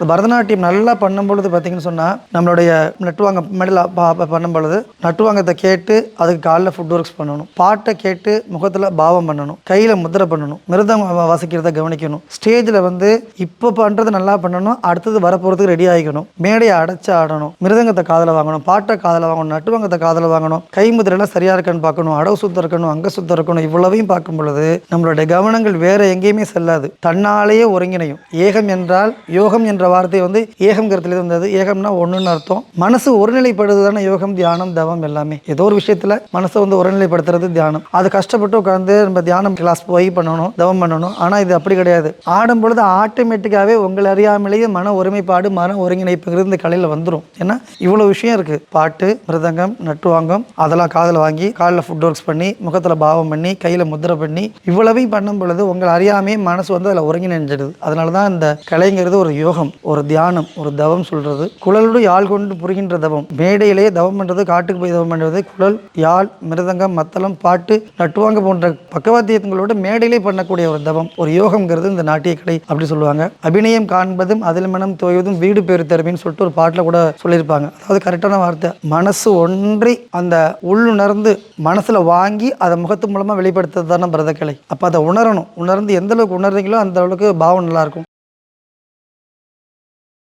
பரதநாட்டியம் நல்லா பண்ணும் பொழுது பார்த்தீங்கன்னு சொன்னால் நம்மளுடைய நட்டுவாங்க மேடல பண்ணும் பொழுது நட்டுவாங்கத்தை கேட்டு அதுக்கு காலில் ஃபுட் ஒர்க்ஸ் பண்ணணும், பாட்டை கேட்டு முகத்தில் பாவம் பண்ணணும், கையில் முத்திரை பண்ணணும், மிருதம் வாசிக்கிறத கவனிக்கணும், ஸ்டேஜில் இப்போ பண்ணுறது நல்லா பண்ணணும், அடுத்தது வரப்போகிறதுக்கு ரெடி ஆகிக்கணும், மேடையை அடைச்சு ஆடணும், மிருதங்கத்தை காதில் வாங்கணும், பாட்டை காதில் வாங்கணும், நட்டுவாங்கத்தை காதில் வாங்கணும், கை முதிரெல்லாம் சரியாக இருக்கான்னு பார்க்கணும், அடவு சுத்தம் இருக்கணும், அங்க சுத்தம் இருக்கணும். இவ்வளவையும் பார்க்கும் பொழுது நம்மளுடைய கவனங்கள் வேற எங்கேயுமே செல்லாது, தன்னாலேயே ஒருங்கிணையும். ஏகம் என்றால் யோகம் என்ற வார்த்தை ஏகம்ங்கிறதுல இருந்தது. ஏகம்னா ஒண்ணுன்னு அர்த்தம். மனசு ஒருநிலைப்படுறது தானே யோகம், தியானம், தவம் எல்லாமே. ஏதோ ஒரு விஷயத்துல மனசை ஒருநிலைப்படுத்துறது தியானம். அது கஷ்டப்பட்டு உட்காந்து நம்ம தியானம் கிளாஸ் போய் பண்ணணும், தவம் பண்ணணும். ஆனா இது அப்படி கிடையாது. ஆடும் பொழுது ஆட்டோமேட்டிக்காவே உங்களை அறியாமலேயே மன ஒருமைப்பாடு, மன ஒருங்கிணைப்புங்கிறது இந்த கலையில வந்துடும். ஏன்னா இவ்வளவு விஷயம் இருக்கு. பாட்டு, மிருதங்கம், நட்டுவாங்கம் அதெல்லாம் காதில் வாங்கி காலில் ஃபுட் ஒர்க்ஸ் பண்ணி முகத்துல பாவம் பண்ணி கையில முத்திரை பண்ணி இவ்வளவையும் பண்ணும் பொழுது உங்களை அறியாமே மனசு அதில் ஒருங்கிணைஞ்சிடுது. அதனாலதான் இந்த கலைங்கிறது ஒரு யோகம், ஒரு தியானம், ஒரு தவம் சொல்றது. குழலோடு யாழ் கொண்டு புரிகின்ற தவம். மேடையிலேயே தவம் பண்றது, காட்டுக்கு போய் தவம் பண்றது. குழல், யாழ், மிருதங்கம், மத்தளம், பாட்டு, நட்டுவாங்க போன்ற பக்கவாத்தியங்களோட மேடையிலே பண்ணக்கூடிய ஒரு தவம், ஒரு யோகம்ங்கிறது இந்த நாட்டிய கலை அப்படி சொல்லுவாங்க. அபிநயம் காண்பதும் அதில் மனம் தோய்வதும் வீடு பேரு தருமின்னு சொல்லிட்டு ஒரு பாட்டில் கூட சொல்லியிருப்பாங்க. அதாவது கரெக்டான வார்த்தை. மனசு ஒன்றி அந்த உள்ளுணர்ந்து மனசுல வாங்கி அதை முகத்து மூலமா வெளிப்படுத்துறது தானே பரதக்கலை. அப்ப அதை உணரணும். உணர்ந்து எந்த அளவுக்கு உணர்றீங்களோ அந்த அளவுக்கு பாவம் நல்லா இருக்கும்.